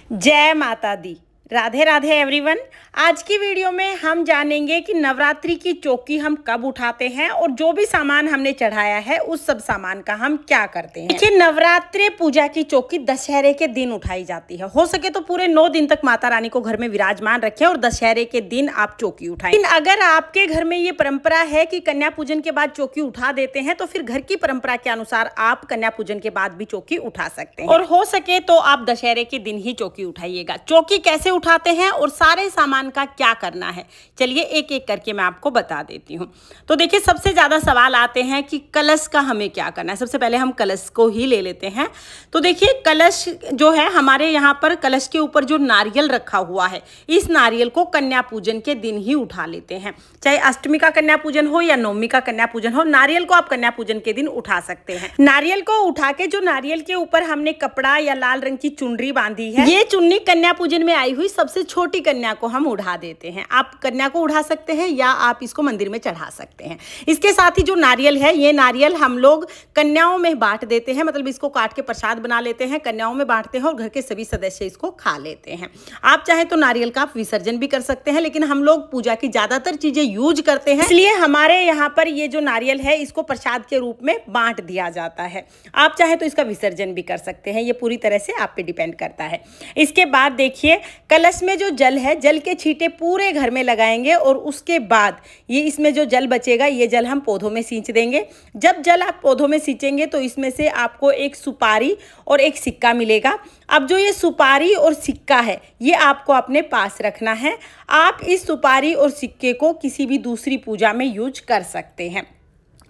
जय माता दी। राधे राधे एवरीवन। आज की वीडियो में हम जानेंगे कि नवरात्रि की चौकी हम कब उठाते हैं और जो भी सामान हमने चढ़ाया है उस सब सामान का हम क्या करते हैं। देखिए, नवरात्रि पूजा की चौकी दशहरे के दिन उठाई जाती है। हो सके तो पूरे 9 दिन तक माता रानी को घर में विराजमान रखें और दशहरे के दिन आप चौकी उठाएं। लेकिन अगर आपके घर में ये परंपरा है कि कन्या पूजन के बाद चौकी उठा देते हैं, तो फिर घर की परंपरा के अनुसार आप कन्या पूजन के बाद भी चौकी उठा सकते हैं और हो सके तो आप दशहरे के दिन ही चौकी उठाइएगा। चौकी कैसे उठाते हैं और सारे सामान का क्या करना है, चलिए एक एक करके मैं आपको बता देती हूँ। तो देखिए, सबसे ज्यादा सवाल आते हैं कि कलश का हमें क्या करना है। सबसे पहले हम कलश को ही ले लेते हैं। तो देखिए, कलश जो है हमारे यहाँ पर कलश के ऊपर जो नारियल रखा हुआ है, इस नारियल को कन्या पूजन के दिन ही उठा लेते हैं। चाहे अष्टमी का कन्या पूजन हो या नवमी का कन्या पूजन हो, नारियल को आप कन्या पूजन के दिन उठा सकते हैं। नारियल को उठा के जो नारियल के ऊपर हमने कपड़ा या लाल रंग की चुनरी बांधी है, ये चुन्नी कन्या पूजन में आई हुई सबसे छोटी कन्या को हम उठा देते हैं। आप कन्या को उठा सकते हैं या आप इसको मंदिर में चढ़ा सकते हैं। इसके साथ ही जो नारियल है, ये नारियल हम लोग कन्याओं में बांट देते हैं, मतलब इसको काट के प्रसाद बना लेते हैं, कन्याओं में बांटते हैं और घर के सभी सदस्य इसको खा लेते हैं। आप चाहे तो नारियल का विसर्जन भी कर सकते हैं, लेकिन हम लोग पूजा की ज्यादातर चीजें यूज करते हैं, इसलिए हमारे यहाँ पर ये जो नारियल है इसको प्रसाद के रूप में बांट दिया जाता है। आप चाहे तो इसका विसर्जन भी कर सकते हैं, ये पूरी तरह से आप पे डिपेंड करता है। इसके बाद देखिए, कलश में जो जल है, जल के छींटे पूरे घर में लगाएंगे और उसके बाद ये इसमें जो जल बचेगा, ये जल हम पौधों में सींच देंगे। जब जल आप पौधों में सींचेंगे तो इसमें से आपको एक सुपारी और एक सिक्का मिलेगा। अब जो ये सुपारी और सिक्का है, ये आपको अपने पास रखना है। आप इस सुपारी और सिक्के को किसी भी दूसरी पूजा में यूज कर सकते हैं।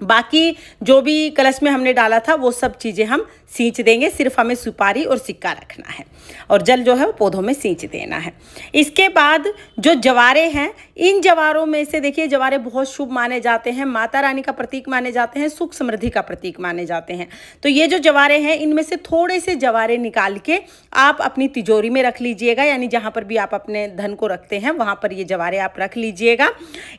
बाकी जो भी कलश में हमने डाला था वो सब चीज़ें हम सींच देंगे, सिर्फ हमें सुपारी और सिक्का रखना है और जल जो है वो पौधों में सींच देना है। इसके बाद जो जवारे हैं, इन जवारों में से देखिए, जवारे बहुत शुभ माने जाते हैं, माता रानी का प्रतीक माने जाते हैं, सुख समृद्धि का प्रतीक माने जाते हैं। तो ये जो जवारे हैं, इनमें से थोड़े से जवारे निकाल के आप अपनी तिजोरी में रख लीजिएगा, यानी जहाँ पर भी आप अपने धन को रखते हैं वहाँ पर ये जवारे आप रख लीजिएगा।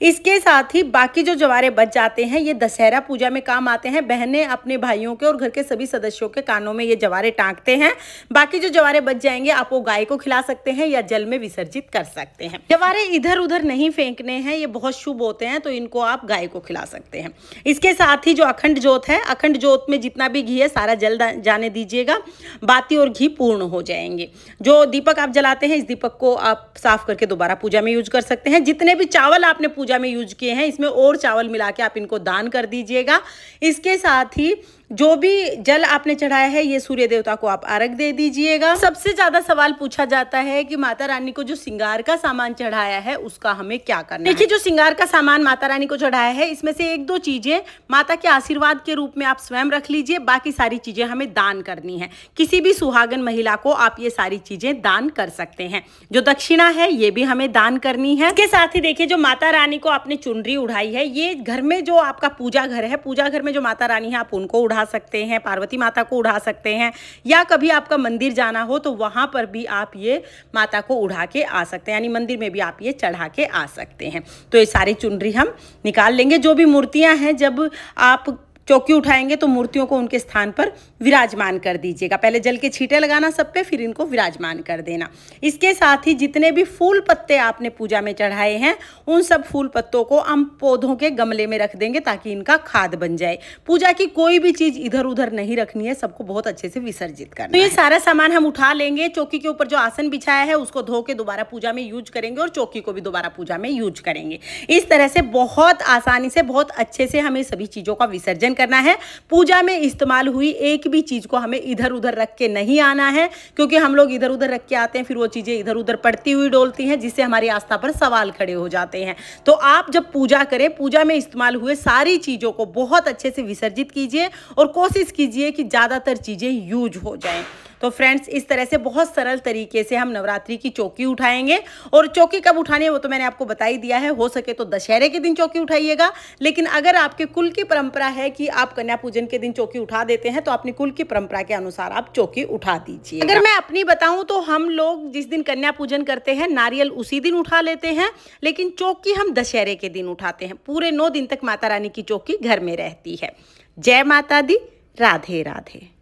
इसके साथ ही बाकी जो जवारे बच जाते हैं, ये दशहरा पूजा में काम आते हैं। बहनें अपने भाइयों के और घर के सभी सदस्यों के कानों में ये जवारे टांगते हैं। बाकी जो जवारे बच जाएंगे, आप वो गाय को खिला सकते हैं या जल में विसर्जित कर सकते हैं। जवारे इधर उधर नहीं फेंकने हैं, ये बहुत शुभ होते हैं, तो इनको आप गाय को खिला सकते हैं। इसके साथ ही जो अखंड जोत है, अखंड जोत में जितना भी घी है सारा जल जाने दीजिएगा, बाती और घी पूर्ण हो जाएंगे। जो दीपक आप जलाते हैं, इस दीपक को आप साफ करके दोबारा पूजा में यूज कर सकते हैं। जितने भी चावल आपने पूजा में यूज किए हैं, इसमें और चावल मिला के आप इनको दान कर दीजिएगा। इसके साथ ही जो भी जल आपने चढ़ाया है, ये सूर्य देवता को आप अर्घ दे दीजिएगा। सबसे ज्यादा सवाल पूछा जाता है कि माता रानी को जो श्रृंगार का सामान चढ़ाया है उसका हमें क्या करना है। देखिए, जो श्रृंगार का सामान माता रानी को चढ़ाया है, इसमें से 1-2 चीजें माता के आशीर्वाद के रूप में आप स्वयं रख लीजिए, बाकी सारी चीजें हमें दान करनी है। किसी भी सुहागन महिला को आप ये सारी चीजें दान कर सकते हैं। जो दक्षिणा है, ये भी हमें दान करनी है। इसके साथ ही देखिए, जो माता रानी को आपने चुनरी उड़ाई है, ये घर में जो आपका पूजा घर है, पूजा घर में जो माता रानी है, आप उनको उड़ा सकते हैं, पार्वती माता को उड़ा सकते हैं, या कभी आपका मंदिर जाना हो तो वहां पर भी आप ये माता को उड़ा के आ सकते हैं, यानी मंदिर में भी आप ये चढ़ा के आ सकते हैं। तो ये सारी चुनरी हम निकाल लेंगे। जो भी मूर्तियां हैं, जब आप चौकी उठाएंगे तो मूर्तियों को उनके स्थान पर विराजमान कर दीजिएगा। पहले जल के छींटे लगाना सब पे, फिर इनको विराजमान कर देना। इसके साथ ही जितने भी फूल पत्ते आपने पूजा में चढ़ाए हैं, उन सब फूल पत्तों को हम पौधों के गमले में रख देंगे ताकि इनका खाद बन जाए। पूजा की कोई भी चीज इधर उधर नहीं रखनी है, सबको बहुत अच्छे से विसर्जित करना है। तो ये सारा सामान हम उठा लेंगे। चौकी के ऊपर जो आसन बिछाया है उसको धो के दोबारा पूजा में यूज करेंगे और चौकी को भी दोबारा पूजा में यूज करेंगे। इस तरह से बहुत आसानी से, बहुत अच्छे से हमें सभी चीजों का विसर्जन करना है। पूजा में इस्तेमाल हुई एक भी चीज को हमें इधर उधर रख के नहीं आना है, क्योंकि हम लोग इधर उधर रख के आते हैं, फिर वो चीजें इधर उधर पड़ती हुई डोलती हैं, जिससे हमारी आस्था पर सवाल खड़े हो जाते हैं। तो आप जब पूजा करें, पूजा में इस्तेमाल हुए सारी चीजों को बहुत अच्छे से विसर्जित कीजिए और कोशिश कीजिए कि ज्यादातर चीजें यूज हो जाएं। तो फ्रेंड्स, इस तरह से बहुत सरल तरीके से हम नवरात्रि की चौकी उठाएंगे। और चौकी कब उठानी है वो तो मैंने आपको बता ही दिया है। हो सके तो दशहरे के दिन चौकी उठाइएगा, लेकिन अगर आपके कुल की परंपरा है कि आप कन्या पूजन के दिन चौकी उठा देते हैं, तो अपनी कुल की परंपरा के अनुसार आप चौकी उठा दीजिए। अगर मैं अपनी बताऊं तो हम लोग जिस दिन कन्या पूजन करते हैं, नारियल उसी दिन उठा लेते हैं, लेकिन चौकी हम दशहरे के दिन उठाते हैं। पूरे 9 दिन तक माता रानी की चौकी घर में रहती है। जय माता दी। राधे राधे।